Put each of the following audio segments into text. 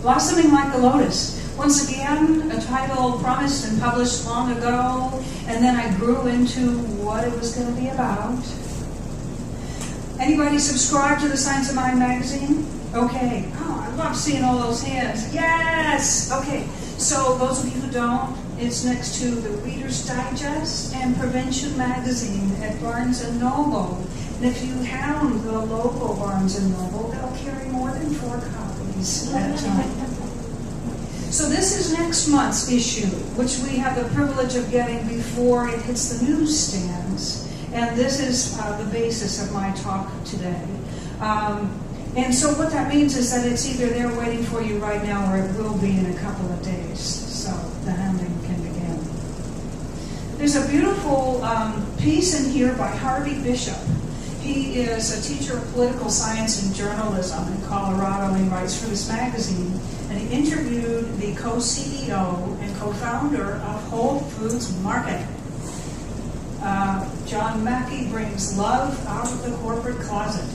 Blossoming like the Lotus. Once again, a title promised and published long ago, and then I grew into what it was going to be about. Anybody subscribe to the Science of Mind magazine? Okay. Oh, I love seeing all those hands. Yes! Okay. So those of you who don't, it's next to the Reader's Digest and Prevention magazine at Barnes & Noble. And if you hound the local Barnes & Noble, they'll carry more than 4 copies at a time. So this is next month's issue, which we have the privilege of getting before it hits the newsstands. And this is the basis of my talk today. And so what that means is that it's either there waiting for you right now or it will be in a couple of days. So the hounding can begin. There's a beautiful piece in here by Harvey Bishop. He is a teacher of political science and journalism in Colorado. He writes for this magazine. And he interviewed the co-CEO and co-founder of Whole Foods Market. John Mackey brings love out of the corporate closet.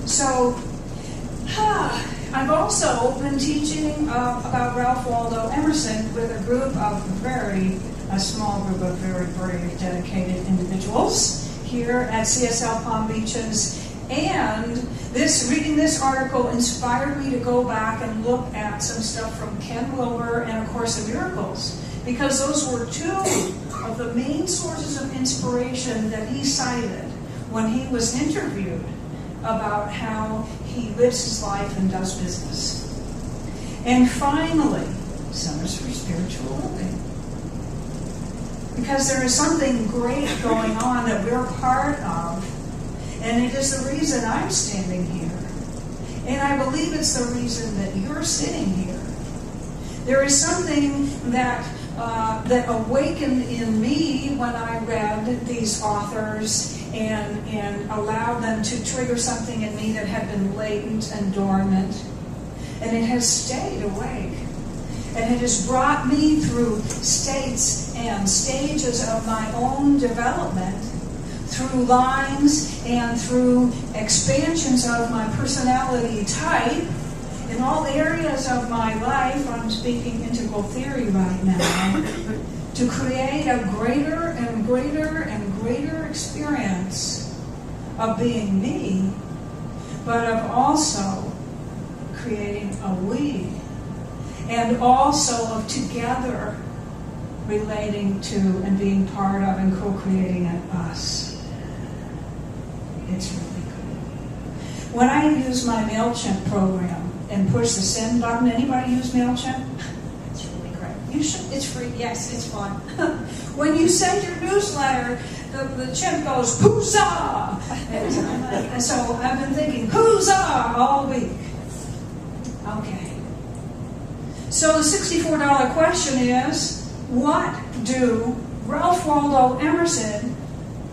So, I've also been teaching about Ralph Waldo Emerson with a small group of very brave, dedicated individuals here at CSL Palm Beaches. And reading this article inspired me to go back and look at some stuff from Ken Wilber and A Course in Miracles, because those were 2 of the main sources of inspiration that he cited when he was interviewed about how he lives his life and does business. And finally, Centers for Spiritual Living. Because there is something great going on that we're part of, and it is the reason I'm standing here. And I believe it's the reason that you're sitting here. There is something that awakened in me when I read these authors and allowed them to trigger something in me that had been latent and dormant. And it has stayed awake. And it has brought me through states and stages of my own development, through lines and through expansions of my personality type in all areas of my life. I'm speaking integral theory right now, to create a greater and greater and greater experience of being me, but of also creating a we, and also of together relating to and being part of and co-creating an us. It's really cool. When I use my MailChimp program and push the send button, anybody use MailChimp? It's really great. You should. It's free. Yes, it's fun. When you send your newsletter, the chimp goes, "Huzzah!" And so I've been thinking, "Huzzah!" all week. Okay. So the $64 question is, what do Ralph Waldo Emerson,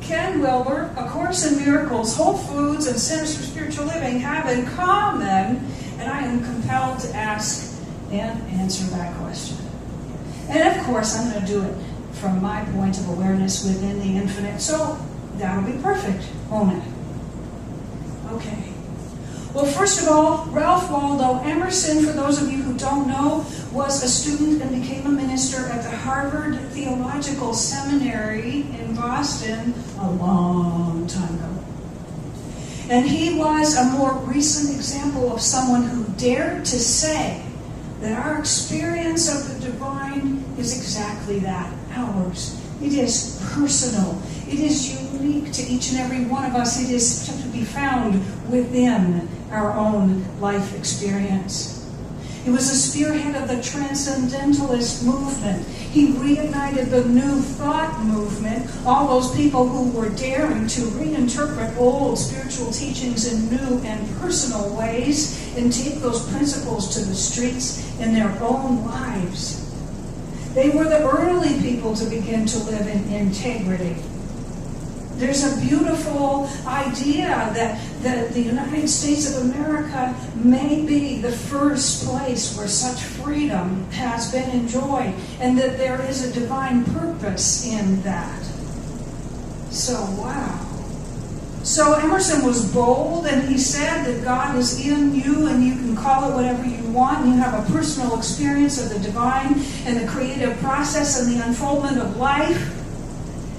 Ken Wilber, A Course in Miracles, Whole Foods, and Centers for Spiritual Living have in common? And I am compelled to ask and answer that question. And of course, I'm going to do it from my point of awareness within the infinite. So that'll be perfect, won't it? Okay. Well, first of all, Ralph Waldo Emerson, for those of you who don't know, was a student and became a minister at the Harvard Theological Seminary in Boston a long time ago. And he was a more recent example of someone who dared to say that our experience of the divine is exactly that, ours. It is personal. It is unique to each and every one of us. It is to be found within our own life experience. He was a spearhead of the Transcendentalist movement. He reignited the New Thought movement, all those people who were daring to reinterpret old spiritual teachings in new and personal ways and take those principles to the streets in their own lives. They were the early people to begin to live in integrity. There's a beautiful idea that the United States of America may be the first place where such freedom has been enjoyed, and that there is a divine purpose in that. So, wow. So Emerson was bold, and he said that God is in you, and you can call it whatever you want, and you have a personal experience of the divine and the creative process and the unfoldment of life.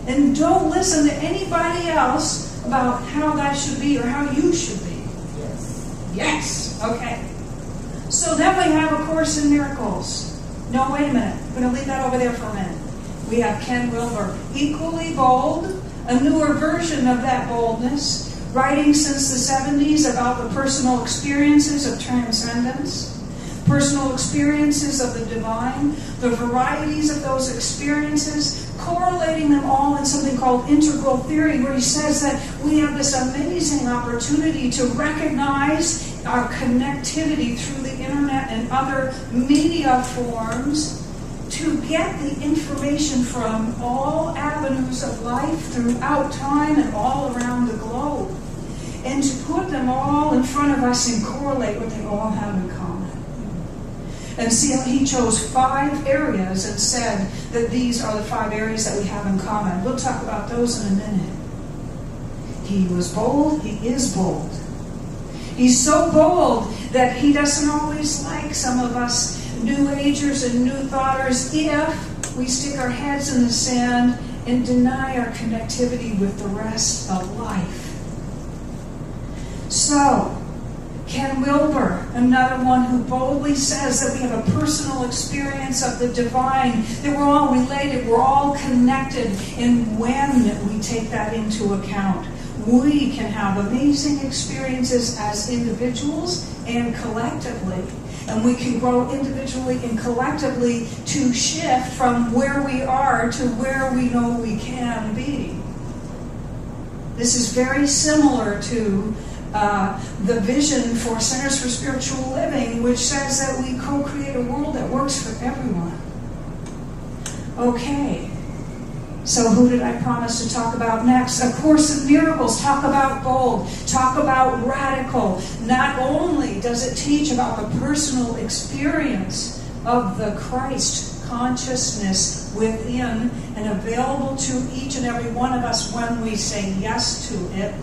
And don't listen to anybody else about how that should be or how you should be. Yes. Yes. Okay. So then we have A Course in Miracles. No, wait a minute. I'm going to leave that over there for a minute. We have Ken Wilber, equally bold, a newer version of that boldness, writing since the 70s about the personal experiences of transcendence, personal experiences of the divine, the varieties of those experiences, correlating them all in something called integral theory, where he says that we have this amazing opportunity to recognize our connectivity through the internet and other media forms to get the information from all avenues of life throughout time and all around the globe, and to put them all in front of us and correlate what they all have in common. And see, he chose 5 areas and said that these are the 5 areas that we have in common. We'll talk about those in a minute. He was bold. He is bold. He's so bold that he doesn't always like some of us New Agers and New Thoughters if we stick our heads in the sand and deny our connectivity with the rest of life. So, Ken Wilber, another one who boldly says that we have a personal experience of the divine, that we're all related, we're all connected, and when we take that into account, we can have amazing experiences as individuals and collectively. And we can grow individually and collectively to shift from where we are to where we know we can be. This is very similar to the vision for Centers for Spiritual Living, which says that we co-create a world that works for everyone. Okay. So who did I promise to talk about next? A Course in Miracles. Talk about bold. Talk about radical. Not only does it teach about the personal experience of the Christ consciousness within and available to each and every one of us when we say yes to it,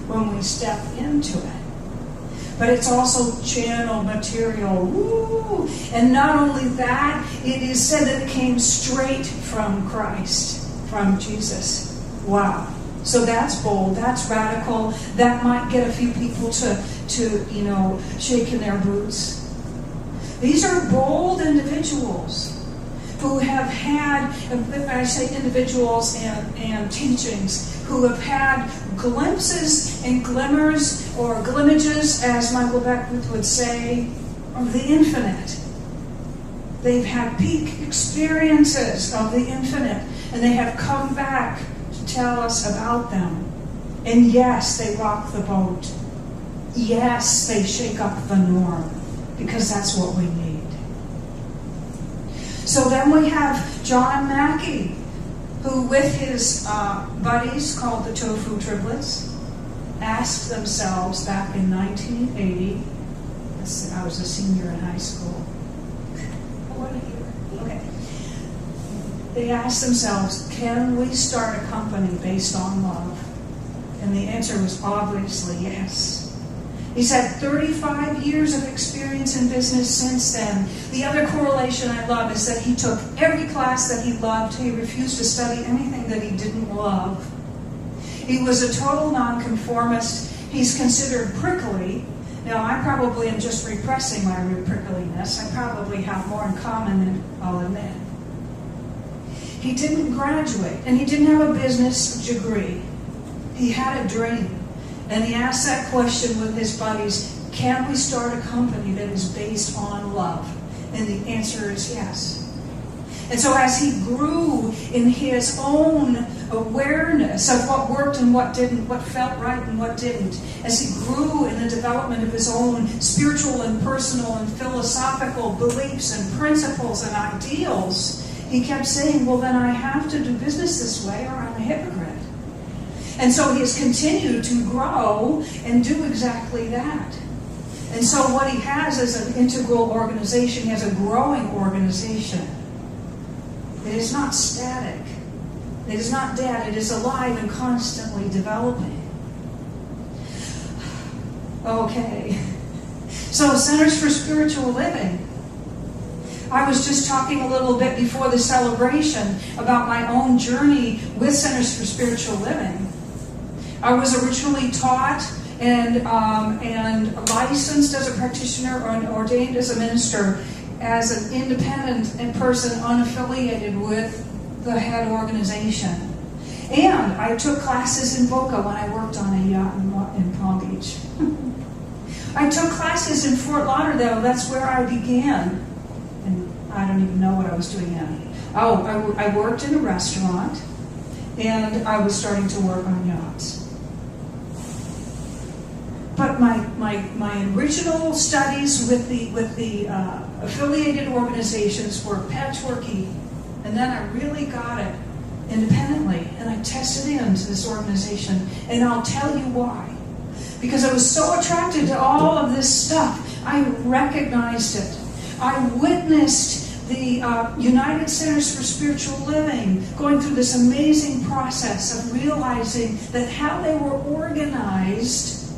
when we step into it. But it's also channel material. Woo! And not only that, it is said that it came straight from Christ. From Jesus. Wow. So that's bold, that's radical, that might get a few people to shake in their boots. These are bold individuals who have had, I say individuals and teachings, who have had glimpses and glimmers, or glimmages, as Michael Beckwith would say, of the infinite. They've had peak experiences of the infinite. And they have come back to tell us about them. And yes, they rock the boat. Yes, they shake up the norm. Because that's what we need. So then we have John Mackey, who with his buddies called the Tofu Triplets, asked themselves back in 1980, I was a senior in high school. What a year. Okay. They asked themselves, can we start a company based on love? And the answer was obviously yes. He's had 35 years of experience in business since then. The other correlation I love is that he took every class that he loved. He refused to study anything that he didn't love. He was a total nonconformist. He's considered prickly. Now, I probably am just repressing my prickliness. I probably have more in common than I'll admit. He didn't graduate, and he didn't have a business degree. He had a dream, and he asked that question with his buddies, can we start a company that is based on love? And the answer is yes. And so as he grew in his own awareness of what worked and what didn't, what felt right and what didn't, as he grew in the development of his own spiritual and personal and philosophical beliefs and principles and ideals, he kept saying, well, then I have to do business this way or I'm a hypocrite. And so he has continued to grow and do exactly that. And so what he has is an integral organization. He has a growing organization. It is not static. It is not dead. It is alive and constantly developing. Okay. So Centers for Spiritual Living. I was just talking a little bit before the celebration about my own journey with Centers for Spiritual Living. I was originally taught and licensed as a practitioner and ordained as a minister as an independent person unaffiliated with the head organization. And I took classes in Boca when I worked on a yacht in Palm Beach. I took classes in Fort Lauderdale. That's where I began. And I don't even know what I was doing then. I worked in a restaurant, and I was starting to work on yachts. But my original studies with the affiliated organizations were patchworky, and then I really got it independently, and I tested into this organization, and I'll tell you why. Because I was so attracted to all of this stuff, I recognized it. I witnessed the United Centers for Spiritual Living going through this amazing process of realizing that how they were organized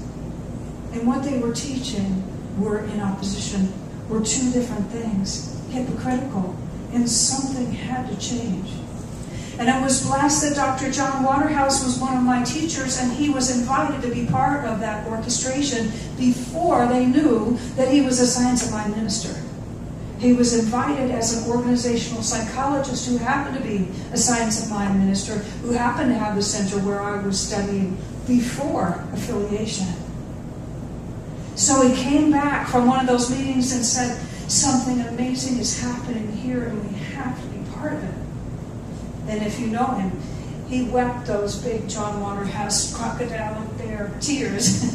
and what they were teaching were in opposition, were two different things, hypocritical, and something had to change. And I was blessed that Dr. John Waterhouse was one of my teachers, and he was invited to be part of that orchestration before they knew that he was a Science of Mind minister. He was invited as an organizational psychologist who happened to be a Science of Mind minister, who happened to have the center where I was studying before affiliation. So he came back from one of those meetings and said, something amazing is happening here, and we have to be part of it. And if you know him, he wept those big John Waterhouse crocodile bear tears.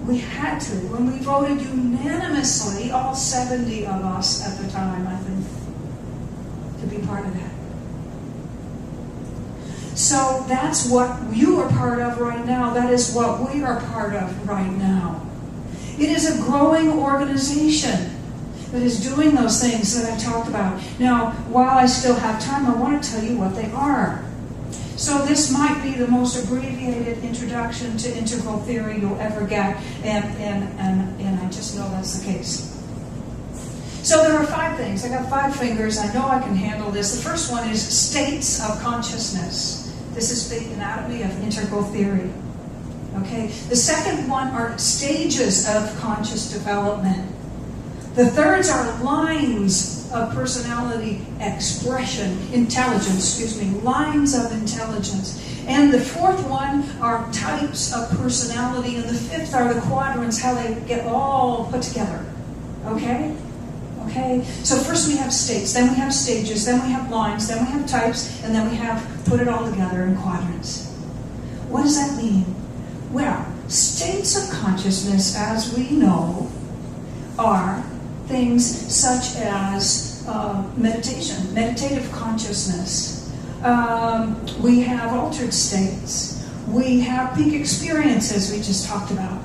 We had to. When we voted unanimously, all 70 of us at the time, I think, to be part of that. So that's what you are part of right now. That is what we are part of right now. It is a growing organization that is doing those things that I talked about. Now, while I still have time, I want to tell you what they are. So this might be the most abbreviated introduction to integral theory you'll ever get, and I just know that's the case. So there are 5 things. I got 5 fingers. I know I can handle this. The first one is states of consciousness. This is the anatomy of integral theory. Okay. The second one are stages of conscious development. The thirds are lines of personality expression, lines of intelligence. And the fourth one are types of personality, and the fifth are the quadrants, how they get all put together. Okay? Okay? So first we have states, then we have stages, then we have lines, then we have types, and then we have put it all together in quadrants. What does that mean? Well, states of consciousness, as we know, are things such as meditation, meditative consciousness. We have altered states. We have peak experiences we just talked about.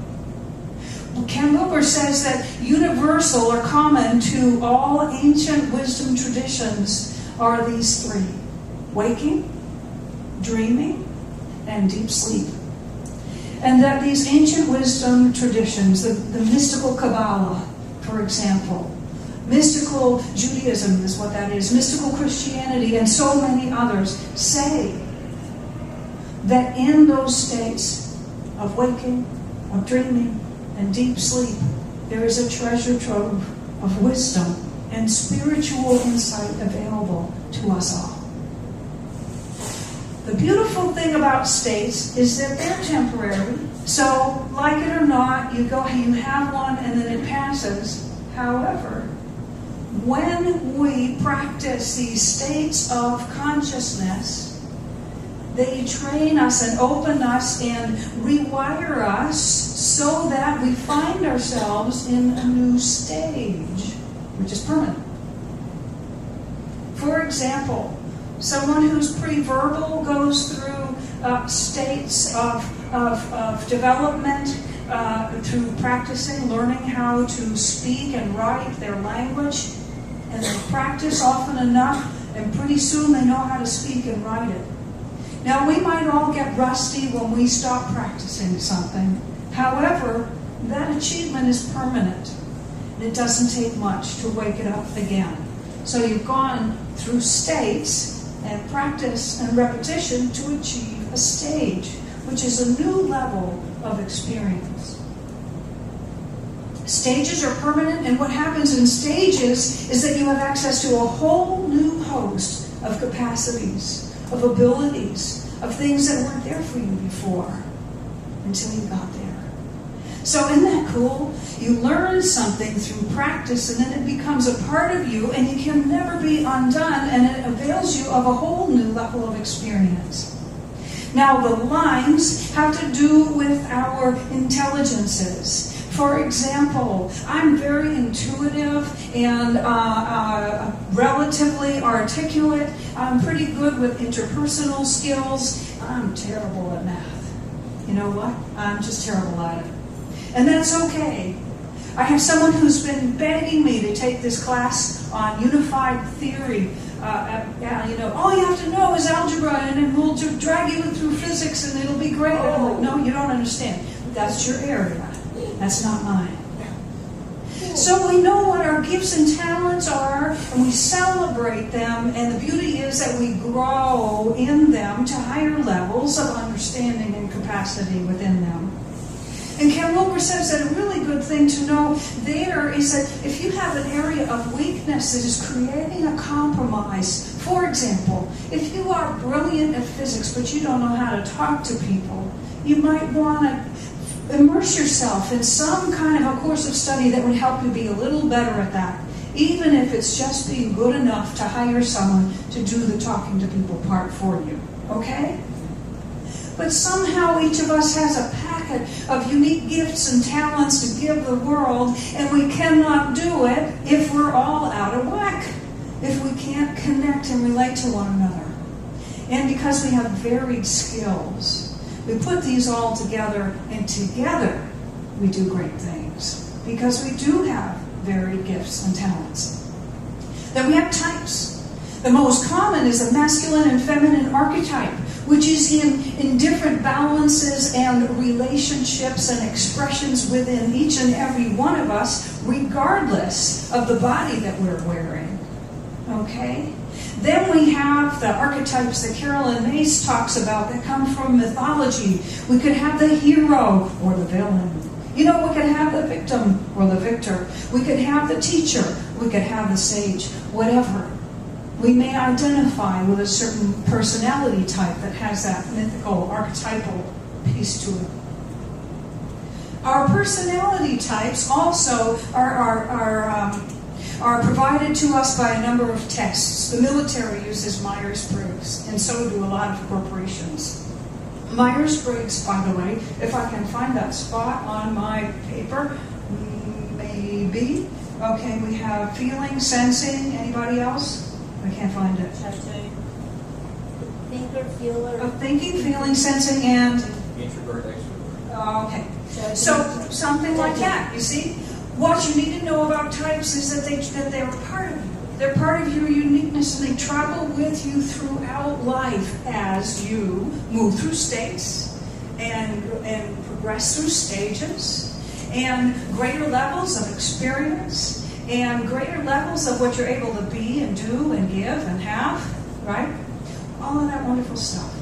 Ken Wilber says that universal or common to all ancient wisdom traditions are these 3: waking, dreaming, and deep sleep. And that these ancient wisdom traditions, the mystical Kabbalah, for example, mystical Judaism is what that is, mystical Christianity, and so many others say that in those states of waking, of dreaming, and deep sleep, there is a treasure trove of wisdom and spiritual insight available to us all. The beautiful thing about states is that they're temporary. So, like it or not, you have one and then it passes. However, when we practice these states of consciousness, they train us and open us and rewire us so that we find ourselves in a new stage, which is permanent. For example, someone who's pre-verbal goes through states of development through practicing, learning how to speak and write their language. And they practice often enough, and pretty soon they know how to speak and write it. Now, we might all get rusty when we stop practicing something. However, that achievement is permanent. It doesn't take much to wake it up again. So you've gone through states and practice and repetition to achieve a stage, which is a new level of experience. Stages are permanent, and what happens in stages is that you have access to a whole new host of capacities, of abilities, of things that weren't there for you before until you got there. So isn't that cool? You learn something through practice, and then it becomes a part of you, and it can never be undone, and it avails you of a whole new level of experience. Now, the lines have to do with our intelligences. For example, I'm very intuitive and relatively articulate. I'm pretty good with interpersonal skills. I'm terrible at math. You know what? I'm just terrible at it. And that's okay. I have someone who's been begging me to take this class on unified theory. All you have to know is algebra, and then we'll drag you through physics, and it'll be great. And I'm like, no, you don't understand. That's your area. That's not mine. So we know what our gifts and talents are, and we celebrate them, and the beauty is that we grow in them to higher levels of understanding and capacity within them. And Ken Wilber says that a really good thing to know there is that if you have an area of weakness that is creating a compromise, for example, if you are brilliant at physics but you don't know how to talk to people, you might want to immerse yourself in some kind of a course of study that would help you be a little better at that, even if it's just being good enough to hire someone to do the talking to people part for you. Okay? But somehow each of us has a packet of unique gifts and talents to give the world, and we cannot do it if we're all out of whack, if we can't connect and relate to one another. And because we have varied skills, we put these all together, and together we do great things, because we do have varied gifts and talents. Then we have types. The most common is a masculine and feminine archetype, which is in different balances and relationships and expressions within each and every one of us, regardless of the body that we're wearing. Okay? Then we have the archetypes that Carolyn Mace talks about that come from mythology. We could have the hero or the villain. You know, we could have the victim or the victor. We could have the teacher. We could have the sage. Whatever. We may identify with a certain personality type that has that mythical, archetypal piece to it. Our personality types also are provided to us by a number of tests. The military uses Myers-Briggs, and so do a lot of corporations. Myers-Briggs, by the way, if I can find that spot on my paper, maybe. Okay, we have feeling, sensing. Anybody else? I can't find it. Thinker, feeler. Thinking, feeling, sensing, and? Introvert, extrovert. Okay. So something like that, you see? What you need to know about types is that they're part of you. They're part of your uniqueness, and they travel with you throughout life as you move through states and progress through stages and greater levels of experience and greater levels of what you're able to be and do and give and have, right? All of that wonderful stuff.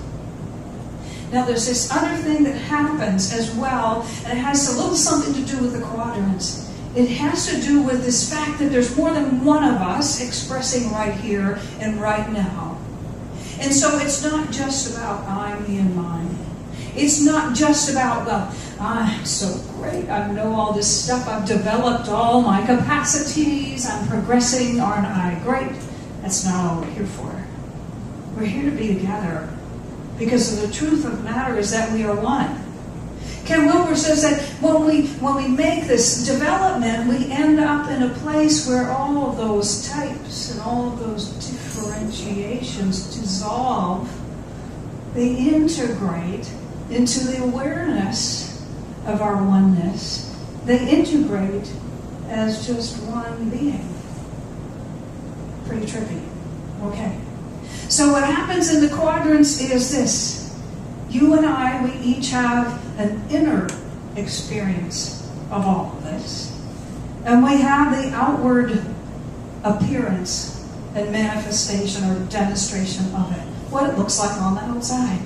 Now there's this other thing that happens as well, and it has a little something to do with the quadrants. It has to do with this fact that there's more than one of us expressing right here and right now. And so it's not just about I, me, and mine. It's not just about, well, I'm so great, I know all this stuff, I've developed all my capacities, I'm progressing, aren't I great? That's not all we're here for. We're here to be together, because the truth of the matter is that we are one. Ken Wilber says that when we make this development, we end up in a place where all of those types and all of those differentiations dissolve. They integrate into the awareness of our oneness. They integrate as just one being. Pretty trippy. Okay. So what happens in the quadrants is this. You and I, we each have an inner experience of all of this. And we have the outward appearance and manifestation or demonstration of it, what it looks like on the outside.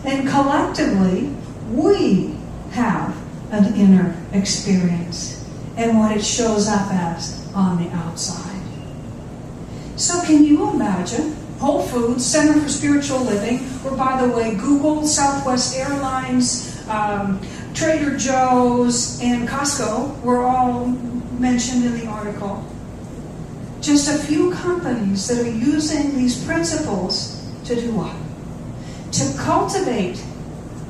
And collectively, we have an inner experience and what it shows up as on the outside. So can you imagine Whole Foods, Center for Spiritual Living, or by the way, Google, Southwest Airlines, Trader Joe's, and Costco were all mentioned in the article. Just a few companies that are using these principles to do what? To cultivate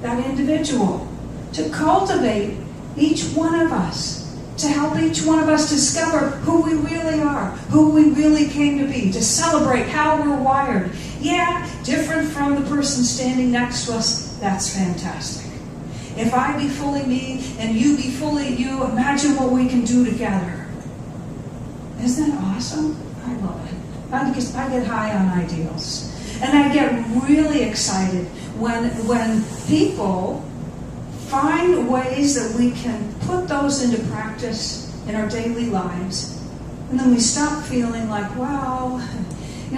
that individual, to cultivate each one of us, to help each one of us discover who we really are, who we really came to be, to celebrate how we're wired. Yeah, different from the person standing next to us, that's fantastic. If I be fully me and you be fully you, imagine what we can do together. Isn't that awesome? I love it. I get high on ideals. And I get really excited when people find ways that we can put those into practice in our daily lives. And then we stop feeling like, well,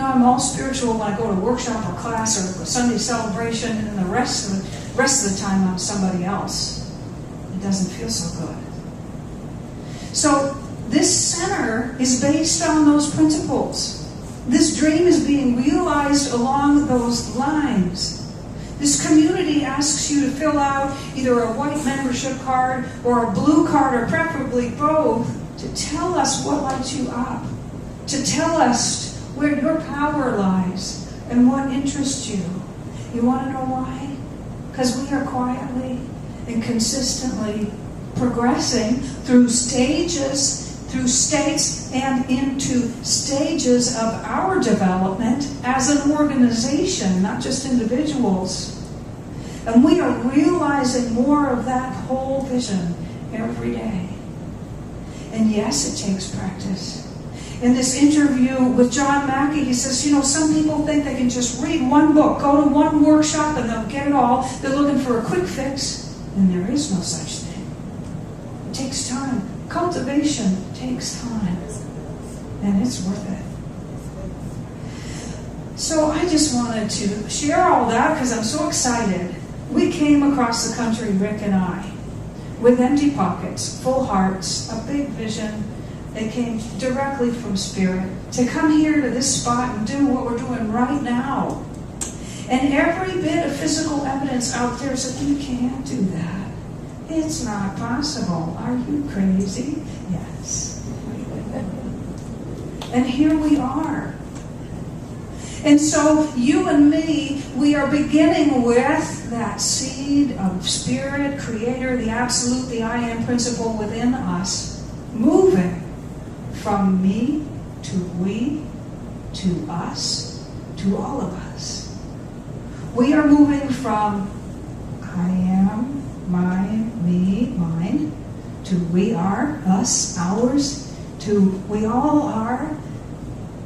I'm all spiritual when I go to a workshop or class or a Sunday celebration, and then the rest of the time I'm somebody else. It doesn't feel so good. So this center is based on those principles. This dream is being realized along those lines. This community asks you to fill out either a white membership card or a blue card, or preferably both, to tell us what lights you up, to tell us where your power lies and what interests you. You want to know why? Because we are quietly and consistently progressing through stages, through states, and into stages of our development as an organization, not just individuals. And we are realizing more of that whole vision every day. And yes, it takes practice. In this interview with John Mackey, he says, some people think they can just read one book, go to one workshop, and they'll get it all. They're looking for a quick fix, and there is no such thing. It takes time. Cultivation takes time, and it's worth it. So I just wanted to share all that because I'm so excited. We came across the country, Rick and I, with empty pockets, full hearts, a big vision that came directly from Spirit, to come here to this spot and do what we're doing right now. And every bit of physical evidence out there said, you can't do that. It's not possible. Are you crazy? Yes. And here we are. And so you and me, we are beginning with that seed of Spirit, Creator, the Absolute, the I Am principle within us, moving from me to we, to us, to all of us. We are moving from I am, mine, me, mine, to we are, us, ours, to we all are,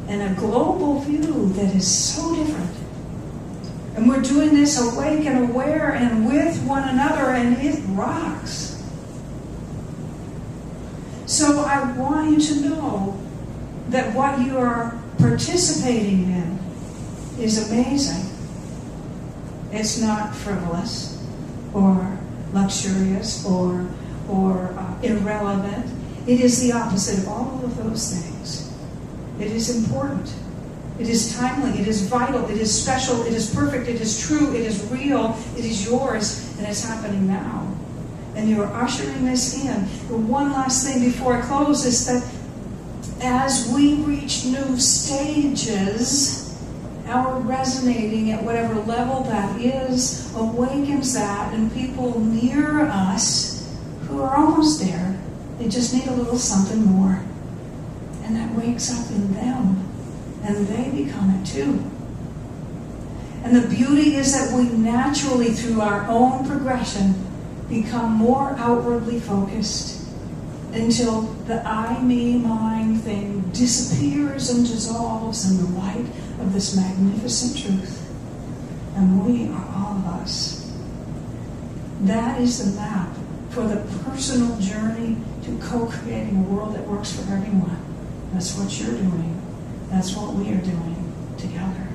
and a global view that is so different. And we're doing this awake and aware and with one another, and it rocks. So I want you to know that what you are participating in is amazing. It's not frivolous or luxurious or irrelevant. It is the opposite of all of those things. It is important. It is timely. It is vital. It is special. It is perfect. It is true. It is real. It is yours. And it's happening now. And you're ushering this in. The one last thing before I close is that as we reach new stages, our resonating at whatever level that is awakens that, and people near us who are almost there, they just need a little something more. And that wakes up in them, and they become it too. And the beauty is that we naturally, through our own progression, become more outwardly focused until the I, me, mine thing disappears and dissolves in the light of this magnificent truth. And we are all of us. That is the map for the personal journey to co-creating a world that works for everyone. That's what you're doing. That's what we are doing together.